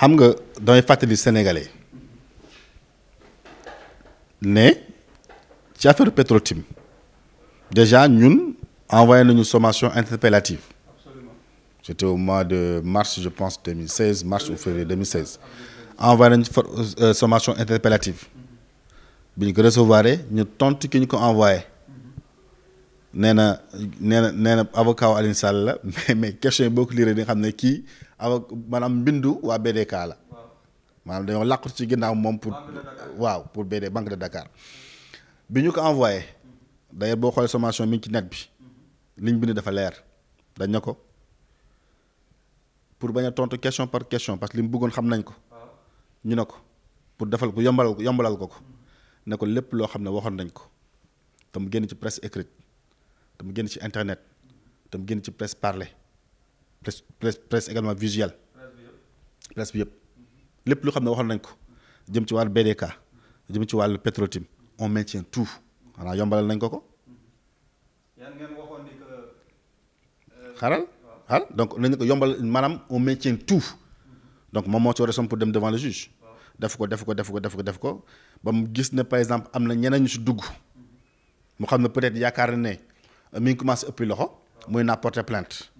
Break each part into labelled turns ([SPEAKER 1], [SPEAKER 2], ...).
[SPEAKER 1] xam nga damay fàttali sénégalais ne ci affaire Petro-Tim déjà ñun envoyé nañu sommation interpellative. C'était au mois de mars je pense 2016 mars ou février 2016 envoyé nañu sommation interpellative bi ñu ko recevoir ñu tontu ki ñu ko envoyé nee na avocat wu Alioune Sall la mais question yi boo ko lire di nga xam ne kii maanaam mbindu waa BDK la maanaam dañoo làqatu ci ginnaaw moom pour pour BD Banque de Dakar bi ñu ko envoyé d'ailleurs boo xoolee sommation mi ngi ci net bi liñ bind dafa leer dañ ne ko pour bañ a tontu question par question parce que li mu bëggoon xam nañ ko ñu ne ko pour defal ko yombalal ko ne ko lépp loo xam ne waxoon nañ ko te mu génn ci presse écrite te mu génn ci internet te mu génn ci presse parlée presse également visuelle presse bi yëpp lépp loo xam ne waxoon nañ ko jëm ci wàllu BDK jëm ci wàllu Petro-Tim on maintient tout xanaa yombalal nañ ko.
[SPEAKER 2] yan ngeen waxoon ni que.
[SPEAKER 1] xaaral donc nañu ko yombal maanaam on maintient tout donc moom moo ci war a som pour dem devant le juge. def ko ba mu gis ne par exemple am na ñeneen ñu si dugg mu xam ne peut-être yaakaar na ne mi ngi commencé ëppi loxo muy naa porter plainte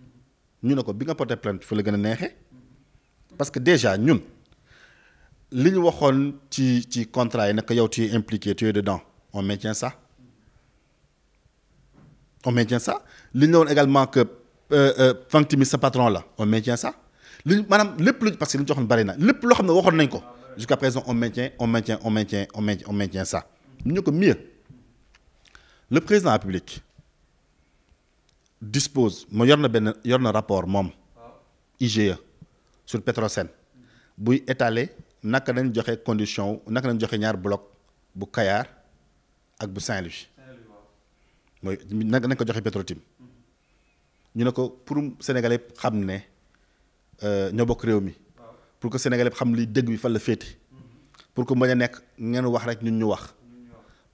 [SPEAKER 1] ñu ne ko bi nga porter plainte fa la gën a neexee parce que déjà ñun li ñu waxoon ci contrat yi nag yow tu es impliqué tu es dedans on maintient ça li ñu la woon également que Franck Timis sa patron la on maintient ça li maanaam lépp lu parce que li ñu joxoon bari na lépp loo xam ne waxoon nañ ko jusqu'à présent on maintient ça ñu ko mieux le président de la République dispose moo yor na rapport moom IGE sur Petrosen buy étaler naka nañ joxe condition naka nañ joxe ñaar bloc bu Kayar ak bu Saint-Louis mooy naka nañ ko joxe Petro-Tim ñu ne ko pour Sénégalais xam ne ñoo bokk réew mi pour que Sénégalais xam li dëgg bi fan la féete pour que mën a nekk ngeen wax rek ñun ñu wax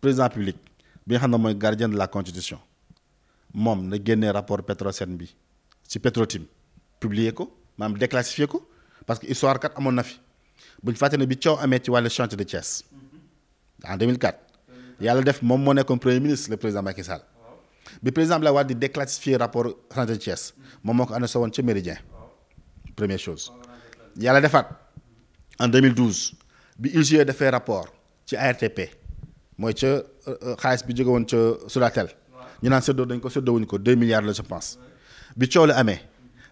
[SPEAKER 1] président public bi nga xam ne mooy gardien de la constitution moom na génnee rapport Petrosen bi ci Petro-Tim publier ko maanaam déclassifier ko parce que histoire kat amoon na fi bu ñu fàtte ne bi coow amee ci wàllu chantier de Thiès en 2004 yàlla def moom moo nekkoon premier ministre le président Macky Sall bi président Abdoulaye Wade di déclassifier rapport chantier de Thiès moom moo ko annoncé woon ca Méridien première chose yàlla defaat en 2012 bi IGE defee rapport ci ARTP mooy ca xaalis bi jóge woon ca Sonatel ñu naan séddoo dañ ko séddoowuñu ko 2 milliards la je pense bi coow la amee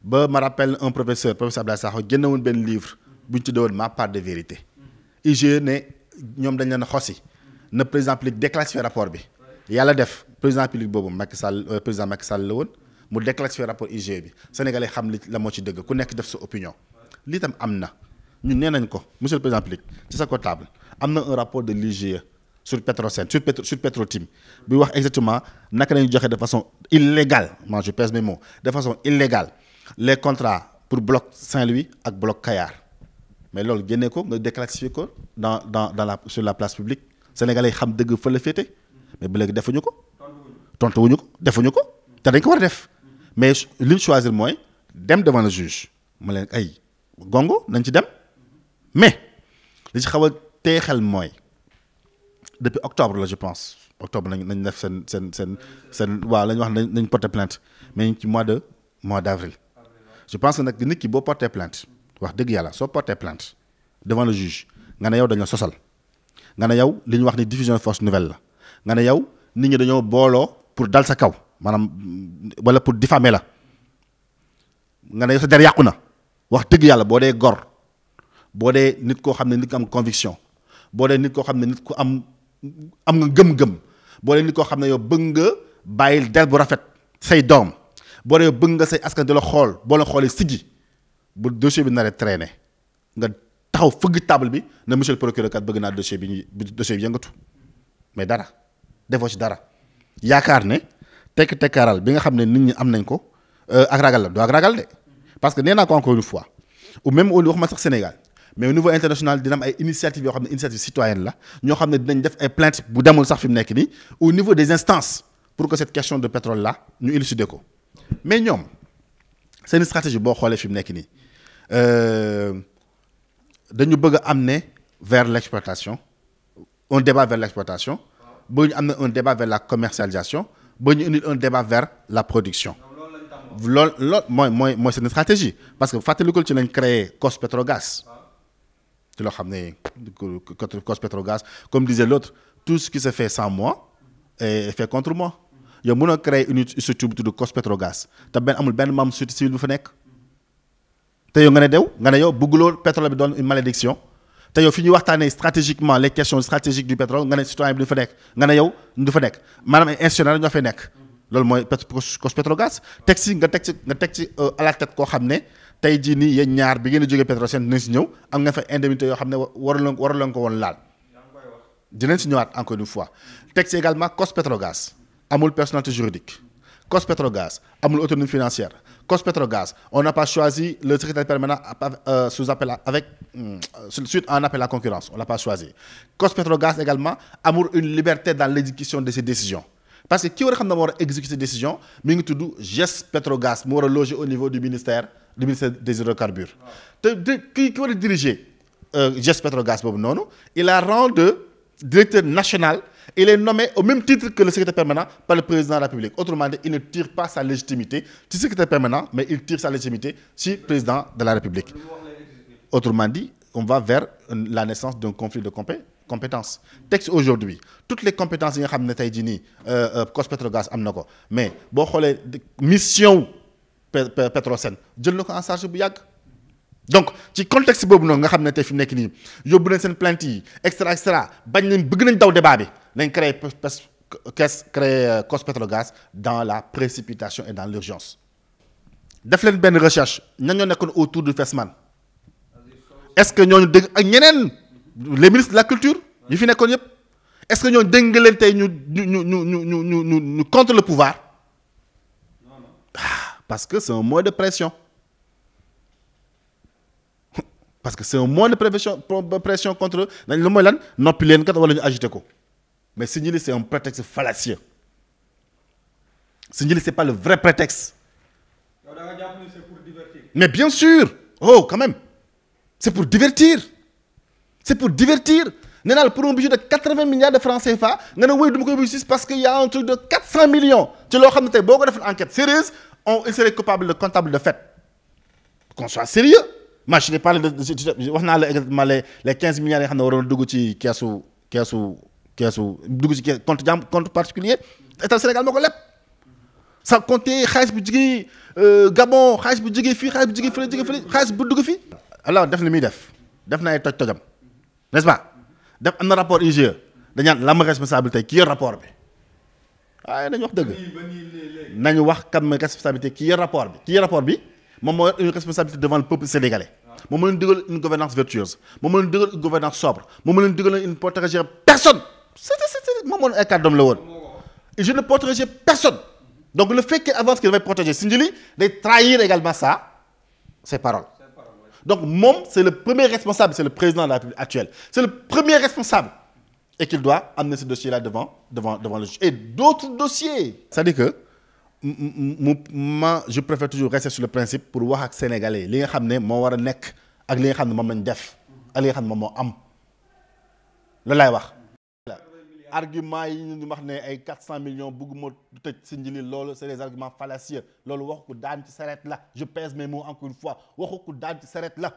[SPEAKER 1] ba ma rappelle un professeur Abdoulaye Sakho génnewoon benn livre bu ñu tuddee woon ma part de vérité IGE ne ñoom dañ leen a xosi na président public déclassifier rapport bi yàlla def président public boobu président Macky Sall la woon mu déclassifier rapport IGE bi sénégalais xam li la moo ci dëgg ku nekk def sa opinion lii tam am na ñun nee nañ ko monsieur le président public ci sa portable am na un rapport de l'IGE sur Petrosen sur Petro-Tim bi wax exactement naka lañu joxe de façon illégale moi je pèse mes mots de façon illégale les contrats pour bloc Saint-Louis ak bloc Kayar mais loolu génnee ko nga déclassifier ko sur la place publique sénégalais yi xam dëgg fa la féete mais ba léegi defuñu ko tontuwuñu ko defuñu ko te dañ ko war a def mais li ñu choisir mooy dem devant le juge mu leen ay gongo nañ ci dem mais li ci xaw a tey xel mooy depuis octobre la je pense octobre nañ def seen waaw la ñu wax nañ porter plainte mais ñu ci mois d'avril je pense que nag nit ki boo porter plainte wax dëgg yàlla soo porter plainte devant le juge nga ne yow dañoo sosal nga ne yow li ñu wax ni diffusion de fausse nouvelle la nga ne yow nit ñi dañoo booloo pour dal sa kaw maanaam wala pour diffamer la nga ne yow sa der yàqu na wax dëgg yàlla boo dee gor boo dee nit koo xam ne nit ku am conviction boo dee nit koo xam ne nit ku am nga gëm-gëm boo dee nit koo xam ne yow bëgg nga bàyyil der bu rafet say doom boo dee bëgg nga say askan di la xool boo la xoolee siggi bu dossier bi naree traîner nga taxaw fëgg table bi na monsieur le procureur kat bëgg naa dossier bi yëngatu mais dara defoo ci dara yaakaar ne tekkaaral bi nga xam ne nit ñi am nañ ko ak ragal la doo ak ragal de parce que nee naa ko encore une fois ou même au waxuma sax Sénégal mais au niveau international dina am ay initiative yoo xam ne initiative citoyenne la ñoo xam ne dinañ def ay plainte bu demul sax fi mu nekk nii au niveau des instances pour que cette question de pétrole là ñu élucider ko mais ñoom seen stratégie boo xoolee fi mu nekk nii dañu bëgg a amener vers l'exploitation un débat vers l'exploitation bëgg ñu amener un débat vers la commercialisation bëgg ñu indi un débat vers la production loolu mooy seen stratégie parce que fàttalikul ci lañ créé COS-Petrogaz ci loo xam ne COS-Petrogaz comme disait l'autre tout ce qui se fait sans moi est fait contre moi yow mën a créer une structure bu tudd COS-Petrogaz te amul benn membre société civile bu fa nekk te yow nga ne yow bëgguloo pétrole bi doon une malédiction te yow fi ñuy waxtaanee stratégiquement les questions stratégiques du pétrole nga ne citoyen bi du fa nekk nga ne yow du fa nekk maanaam ay institutionnels ñoo fay nekk loolu mooy COS-Petrogaz teg ci à la tête koo xam ne tey jii nii yéen ñaar bi ngeen di jógee Petrosen dinañ si ñëw am nga fa indemnité yoo xam ne waruloon ko woon laal dinañ si ñëwaat encore une fois teg ci également COS-Petrogaz amul personnalité juridique COS-Petrogaz amul autonomie financière COS-Petrogaz on n'a pas choisi le secrétaire permanent sous appel suite à un appel à concurrence on l'a pas choisi COS-Petrogaz également amul une liberté dans l'exécution de ses décisions parce que ki war a xam ne moo war a exécuter décision mi ngi tudd GES Petrogaz mu war a loger au niveau du ministère des hydrocarbures te ki war a diriger GES Petrogaz boobu noonu il a rang de directeur national. Il est nommé au même titre que le secrétaire permanent par le président de la République. Autrement dit, il ne tire pas sa légitimité du secrétaire permanent, mais il tire sa légitimité du président de la République. Autrement dit, on va vers la naissance d'un conflit de compétences. Texte aujourd'hui, toutes les compétences yi nga xam ne tey jii nii COS-Petrogaz am na ko mais boo xoolee mission Petrosen jël na ko en charge bu yàgg. donc ci contexte boobu noonu nga xam ne tey fi mu nekk nii yóbbu nañ seen plainte yi extra bañ nañ bëgg nañ daw débat bi nañ créé COS-Petrogaz dans la précipitation et dans l'urgence def leen benn recherche ñan ñoo nekkoon autour du FESMAN est-ce que ñooñu dégg ak ñeneen les ministres de la culture yi fi nekkoon yëpp est-ce que ñooñu dégg nga leen tey ñu contre le pouvoir parce que c'est un moyen de pression. Parce que c'est un moyen de pression contre dañ lu mooy lan noppi leen kat wala ñu agité ko mais Sindiély c'est un prétexte fallacieux Sindiély c'est pas le vrai prétexte.
[SPEAKER 2] yow da nga jàpp ni c'est pour divertir.
[SPEAKER 1] mais bien sûr oh quand même c'est pour divertir nee naa la pour un budget de 80 milliards de francs CFA nga ne wéy du ma koy yóbbu parce que y a un truc de 400 millions ci loo xam ne tey boo ko defee enquête sérieuse il serait coupable de comptable de fait qu'on soit sérieux. moi je n'ai parlé de wax naa la exactement les 15 milliards yi xam ne waroon dugg ci keesu dugg ci compte particulier état Sénégal moo ko lépp sans compter xaalis bu jugee Gabon xaalis bu jugee fii xaalis bu jugee fële xaalis bu dugg fii. alors def li muy def na ay tojam n'est-ce pas def am na rapport IGE dañaan la ma responsabilité ki yor rapport bi waaye nañu wax dëgg nañu wax kam ma responsabilité ki yor rapport bi moom moo yor une responsabilité devant le peuple sénégalais moom moo leen digal une gouvernance vertueuse moom moo leen digal une gouvernance sobre moom moo leen digal une protéger personne moom moo ay kàddoom la woon et je ne protégeais personne donc le fait qu'il avance qu'il va protéger Sindiély day trahir également ça ses paroles donc moom c'est le premier responsable c'est le président de la République actuelle c'est le premier responsable et qu'il doit amener ce dossier-là devant le juge et d'autres dossiers c'est-à-dire que je préfère toujours rester sur le principe pour wax ak sénégalais li nga xam ne moo war a nekk ak li nga xam ne moom lañ def ak li nga xam ne moom moo am loolu laay wax. argument yi ñu wax ne ay 400 millions bëgguma tëj Sindiély loolu c'est des arguments fallacieux loolu waxu ko daan ci sareet la je pèse mes mots encore une fois waxu ko daan ci sareet la.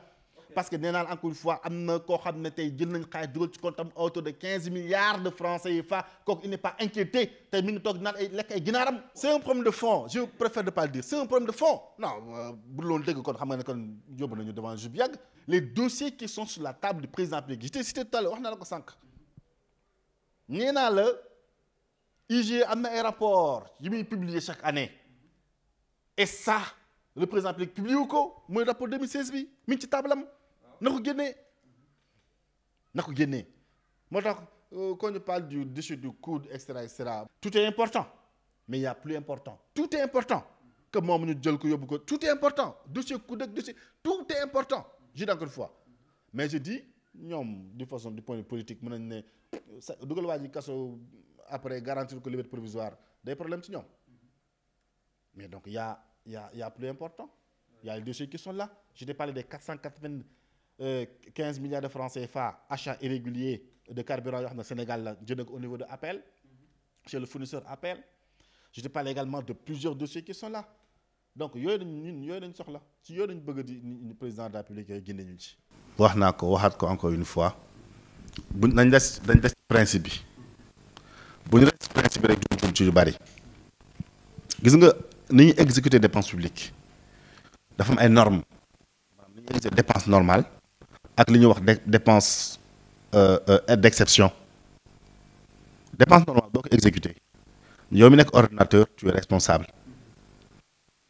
[SPEAKER 1] parce que nee naa encore une fois am na koo xam ne tey jël nañ xaalis dugal ci compte am autour de 15 milliards de francs CFA kooku il n'est pas inquiété tey mi ngi toog naan ay lekk ay ginaaram. c'est un problème de fond je préfère ne pas le dire c'est un problème de fond non bu loolu dëgg kon xam nga ne kon yóbbu nañu devant juge bi yàgg les dossiers qui sont sur la table du président de la République j'étais cité tout à l'heure wax naa la ko sànq nee naa la IGE am na ay rapports yi muy publier chaque année et ça le président de la République publié wu ko mooy rapport 2016 bi mi ngi ci table am na ko génnee moo tax quand on parle du dessus du coude etc. tout est important mais il y a plus important tout est important que moom ñu jël ko yóbbu ko tout est important dossier coude ak dossier tout est important je dis encore une fois mais je dis ñoom de façon du point de vue politique mën nañ ne dugal waa ji kaso après garantir ko liberté provisoire day problème ci ñoom mais donc il y a plus important il y a les dossiers qui sont là je t'ai parlé des 480 15 milliards de francs CFA achat irrégulier de carburant yoo xam ne Sénégal la jënd ko au niveau de APL chez le fournisseur APL. Je te parle également de plusieurs dossiers qui sont là donc yooyu lañ soxla ci yooyu lañ bëgg di président de la République yooyu génne ñu ci. wax naa ko waxaat ko encore une fois dañ des principe bi bu ñu des principe bi rek jum ci yu bari gis nga ni ñuy exécuter dépense publique dafa am ay normes maanaam ni ñuy exécuter dépense normale ak li ñuy wax dépense d'exception. Dépense normale doo ko exécuter yow mi nekk ordinateur tu es responsable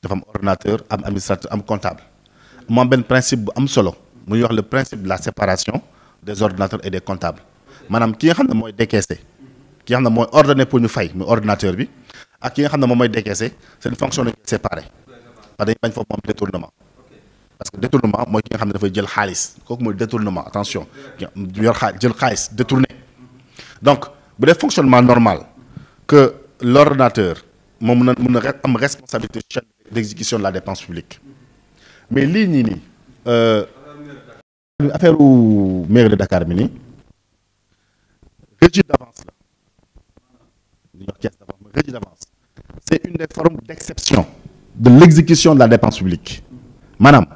[SPEAKER 1] dafa am ordinateur am administrateur am comptable mu am benn principe bu am solo mu ñuy wax le principe de la séparation des ordinateurs et des comptables maanaam ki nga xam ne mooy décaisser ki nga xam ne mooy ordonné pour ñu fay muy ordinateur bi ak ki nga xam ne moom mooy décaisser seen fonction dañu koy séparé parce que dañuy bañ foofu moom détournement parce que détournement mooy ki nga xam ne dafay jël xaalis kooku mooy détournement attention yor jël xaalis détourné donc bu dee fonctionnement normal que l'ordinateur moom mun na am responsabilité chaîne d'exécution de la dépense publique mais lii nii affaire u mairie de Dakar bi nii registre d'avance la li ñuy wax caisse d'avance mais registre d'avance c'est une des formes d'exception de l'exécution de la dépense publique maanaam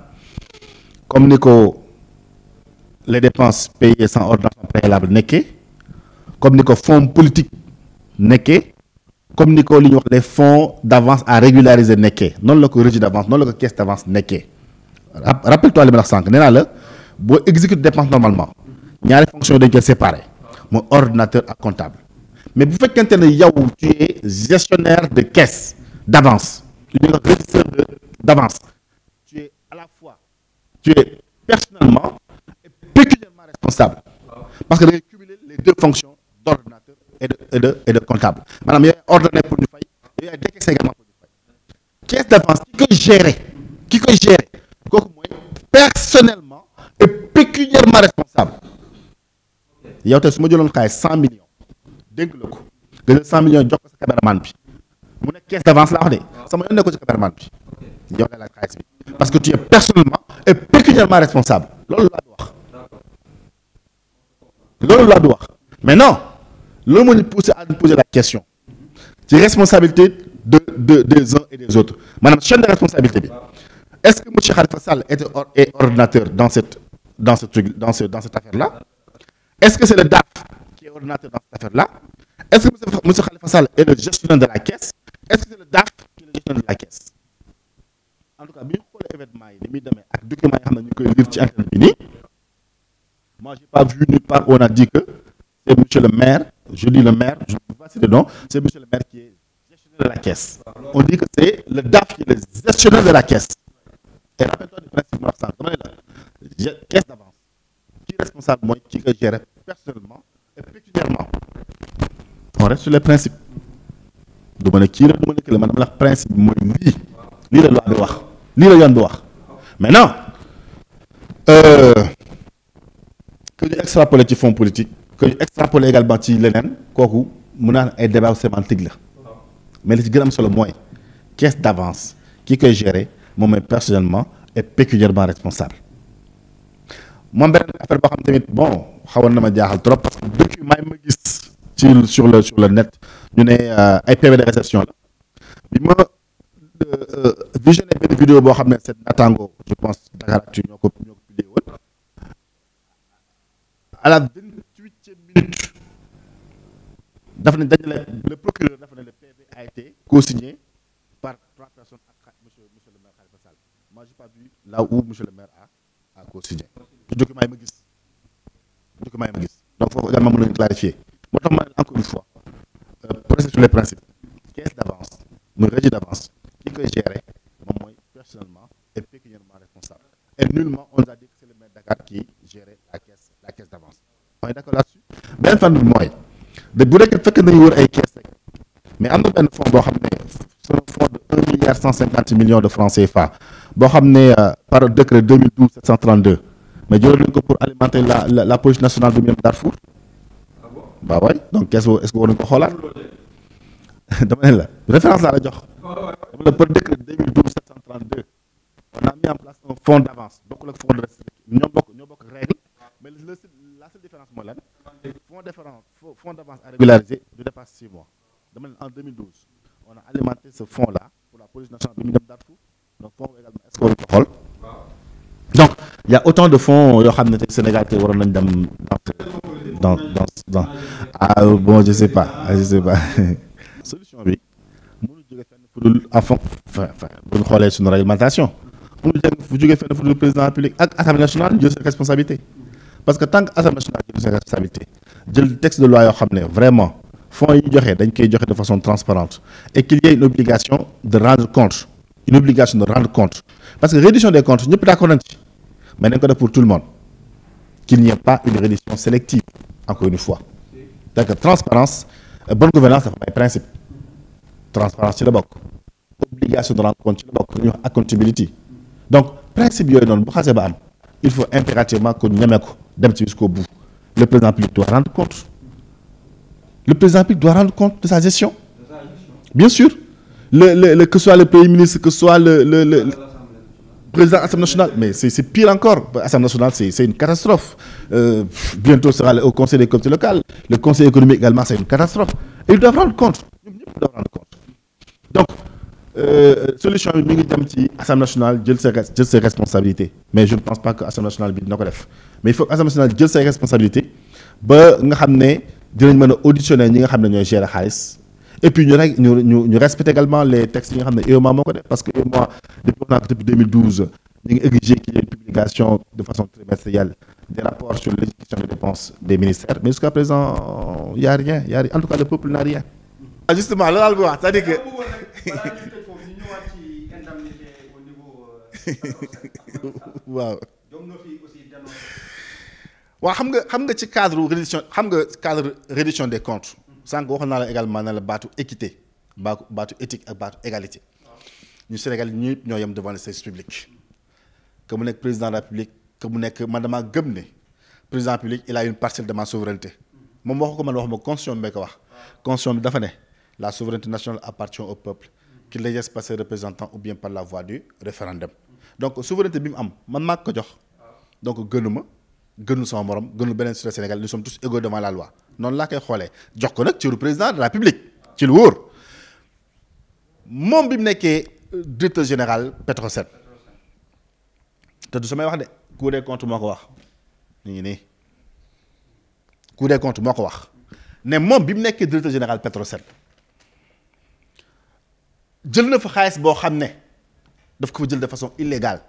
[SPEAKER 1] comme ni ko les dépenses payées sans ordonnance préalable nekkee comme ni ko fonds politique nekkee comme ni ko li ñuy wax les fonds d'avance à régulariser nekkee noonu la ko registre d'avance noonu la ko caisse d'avance nekkee rappelle-toi li ma wax sànq nee naa la boo exécute dépense normalement ñaari fonction dañ koy séparer mooy ordinateur ak comptable mais bu fekkente ne yow tu es gestionnaire de caisse d'avance tu es régisseur d'avance tu es à la fois tu es personnellement et pécuniairement responsable parce que da ngay cumuler les deux fonctions d'ordinateur et de comptable maanaam yow ordonné pour ñu fay yow yaay décaissé également pour ñu fay caisse d'avance ki koy gérer kooku mooy personnellement et pécuniairement responsable yow tey su ma jëloon xaalis 100 millions dénk la ko nga jël 100 millions jox ko sa caméraman bi mu nekk caisse d'avance laa wax de sama yoon nekk ko ci caméraman bi yow la laaj xaalis bi parce que tu es personnellement et pécuniairement responsable loolu laa du wax mais non loolu moo ñu poussé à nous poser la question ci responsabilité des uns et des autres maanaam chaîne de responsabilité bi est-ce que monsieur Khalifa Sall est ordinateur dans cette affaire-là est-ce que c'est le DAF qui est ordinateur dans cette affaire-là est-ce que monsieur Khalifa Sall est le gestionnaire de la caisse est-ce que c'est le DAF qui est le gestionnaire de la caisse en tout cas bi ñu xoolee événement yi ni muy demee ak documents yi xam ne ñu koy lire ci internet bi nii moi j'ai pas vu nulle part où on a dit que c'est monsieur le maire je dis le maire je ne peux pas citer le nom c'est monsieur le maire qui est gestionnaire de la caisse on dit que c'est le DAF qui est le gestionnaire de la caisse et rappelle-toi du principe mo sànq dama ne la caisse d'avance qui est responsable mooy ki ko gérer personnellement et pécuniairement on reste sur les principes du ma ne kii la du ma ne kii la man dama la principe bi mooy lii la loi bi wax lii la yoon bi wax maintenant que ñu extrapoler ci fonds politique que ñu extrapoler également ci leneen kooku mun naa ay débat sémantique la mais li ci gën a am solo mooy caisse d'avance ki koy gérer moom mooy personnellement et pécuniairement responsable moom beneen affaire boo xam tamit bon xawoon na ma jaaxal trop parce que document yi ma gis sur le net ñu ne ay PV de réception la bi ma visionné benn vidéo boo xam ne c'est Natango je pense Dakaractu ñoo ko publié woon à la 28e minute dafa ne le procureur dafa ne le PV a été co-signé par 3 personnes ak monsieur le maire Khalifa Sall moi j'ai pas vu là où monsieur le maire a co-signé ci document yi ma gis donc foofu également mën nañu clarifier moo tax ma ne encore une fois procès sur les principes caisse d'avance muy registre d'avance ki koy gérer moom mooy personnellement et pécuniairement responsable et nullement on nous a dit que c'est le maire de Dakar qui gérait la caisse d'avance on est d'accord là-dessus benn fan bi mooy de bu dee fekk nañu wër ay caisse rek mais am na benn fonds boo xam ne c'est un fonds de 1 milliard 150 millions de francs CFA boo xam ne par décret 2012 732 mais jëloon nañu ko pour alimenter la police nationale du Miem Darfour bah ouais donc est-ce que war nañu ko xoolaat dama ne la référence laa la jox dama la par décret 2012 732 on a mis en place un fonds d'avance bokkul ak fonds de ñoo bokk règle mais la seule différence mooy lan fonds d'avance à régulariser du dépasse 6 mois dama leen en 2012 on a alimenté ce fonds là pour la police nationale bi mu dem Darfour donc fonds également est-ce que waruñu ko xool donc il y a autant de fonds yoo xam ne tey Sénégal tey waroon nañ dem dans ah bon je sais pas solution bi mënu jóge fenn fu dul à fond bu ñu xoolee suñu réglementation mënu jóge fenn fu dul président de la République ak Assemblée nationale jël ses responsabilités parce que tant que Assemblée nationale jël ses responsabilités jël texte de loi yoo xam ne vraiment fonds yi ñu joxe dañ koy joxe de façon transparente et qu'il y ait une obligation de rendre compte parce que reddition des comptes ñëpp d'accord nañ ci mais nañ ko def pour tout le monde qu'il n'y ait pas une reddition sélective encore une fois donc transparence bonne gouvernance dafa am ay principe transparence ci la bokk obligation de rendre compte ci la bokk ñu wax accountability donc principe yooyu noonu bu xasee ba am il faut impérativement que ñu ñemee ko dem ci jusqu'au bout le président public doit rendre compte de sa gestion bien sûr que ce soit le premier ministre que ce soit le président Assemblée nationale mais c'est pire encore Assemblée nationale c'est une catastrophe bientôt sera au conseil des collectivités locales le conseil économique également c'est une catastrophe et ils doivent rendre compte ñoom ñëpp doivent rendre compte donc solution bi mi ngi dem ci Assemblée nationale jël ses responsabilités mais je ne pense pas que Assemblée nationale bi dina ko def mais il faut que Assemblée nationale jël ses responsabilités ba nga xam ne dinañ mën a auditionner ñi nga xam ne ñooy gérer xaalis et puis ñu respecter également les textes yi nga xam ne UEMOA moo ko def parce que UEMOA depuis 2012 ñu ngi exiger qu'il y ait une publication de façon trimestrielle des rapports sur l'exécution des dépenses des ministères mais jusqu'à présent y a rien en tout cas le peuple n'a rien. justement loolu bi wax c'est-à-dire que. waaw. waaw xam nga ci cadre reddition des comptes sànq waxoon naa la également na la baatu équité baatu éthique ak baatu égalité ñu Sénégal ñëpp ñoo yem devant le service public que mu nekk président de la République que mu nekk man damaa gëm ne président de la République il a une parcelle de ma souveraineté moom waxu ko man waxuma constitution bi ko wax constitution bi dafa ne la souveraineté nationale appartient au peuple qu'il l'exerce par ses représentants ou bien par la voie du référendum donc souveraineté bi mu am man maa ko jox donc gënul sama morom gënul beneen sur le Sénégal nous sommes tous égaux devant la loi noonu laa koy xoolee jox ko nag ci lu président de la République ci lu wóor moom bi mu nekkee directeur général Petrosen te du samay wax de Cour des comptes moo ko wax ñu ngi nii Cour des comptes moo ko wax ne moom bi mu nekkee directeur général Petrosen jël na fa xaalis boo xam ne daf ko fa jël de façon illégale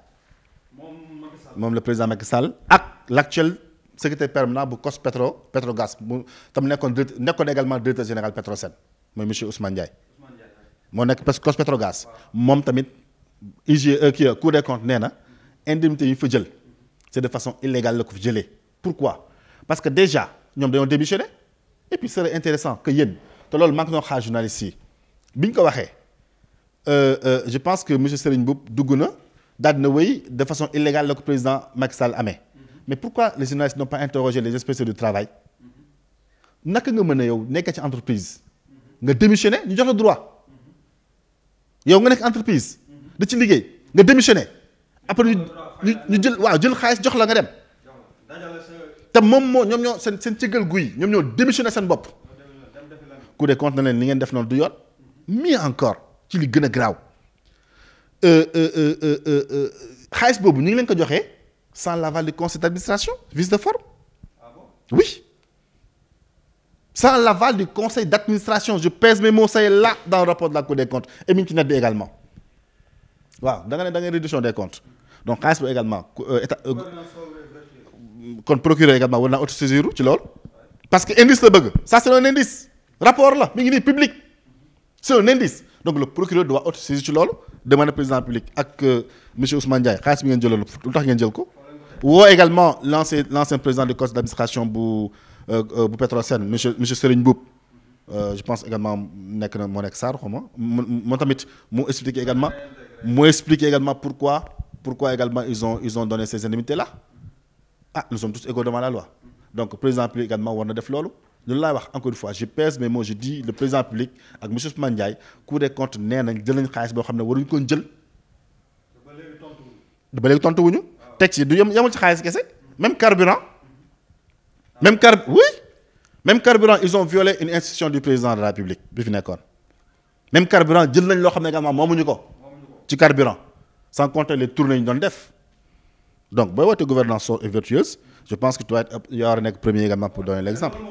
[SPEAKER 1] moom le président Macky Sall ak l'actuel secrétaire permanent bu COS Petrogaz bu tam nekkoon également directeur général Petrosen mooy monsieur Ousmane Ndiaye moo nekk COS Petrogaz moom tamit IGE Cour des comptes nee na indemnité yi fa jël c'est de façon illégale la ko fi jëlee pourquoi parce que déjà ñoom dañoo démissionné et puis serait intéressant que yéen te loolu maa ngi doon xaar journaliste yi bi ñu ko waxee je pense que monsieur Serigne Mboup dugg na daal dina wéy de façon illégale la ko président Macky Sall amee mais pourquoi les journalistes n'ont pas interrogé les inspecteurs du travail naka nga mën a yow nekk ci entreprise nga démissionné ñu jox la droit yow nga nekk entreprise da ci liggéey nga démissionné après ñu jël xaalis jox la nga dem te ñoom ñoo seen cëggal guy ñoom ñoo démissionné seen bopp Cour des comptes na leen li ngeen def noonu du yoon mieux encore ci li gën a graaw xaalis boobu ñu ngi leen ko joxee sans l'aval du conseil d'administration vice de forme oui sans l'aval du conseil d'administration je pèse mes mots c'est là dans le rapport de la Cour des comptes et mi ngi ci net bi également waaw da nga réduction des comptes donc xaalis boobu également état kon procureur également war naa autosaisir ci loolu parce que indice la bëgg ça c'est un indice rapport la mi ngi nii public c'est un indice donc le procureur doit autosaisir ci loolu demander président public ak monsieur Ousmane Ndiaye xaalis bi ngeen jëloon lu tax ngeen jël ko woo également l'ancien président du conseil d'administration bu Petrosen monsieur Serigne Mboup je pense également moo nekk Sarr xaw ma moo tamit mu expliquer également pourquoi également ils ont donné ces indemnités là nous sommes tous égaux devant la loi donc président public également war na def loolu loolu laay wax encore une fois je pèse mes mots je dis le président public ak monsieur Ousmane Ndiaye Cour des comptes nee nañ jël nañ xaalis boo xam ne waruñu ko jël ba léegi tontu wuñu teg ci du yemul ci xaalis kese même carburant oui même carburant ils ont violé une institution du président de la République bi fi nekkoon même carburant jël nañ loo xam ne également moomuñu ko ci carburant sans compter les tournées ñu doon def donc booy wootee gouvernance sobre et vertueuse je pense que tu vas être yaa war a nekk premier également pour donner l'exemple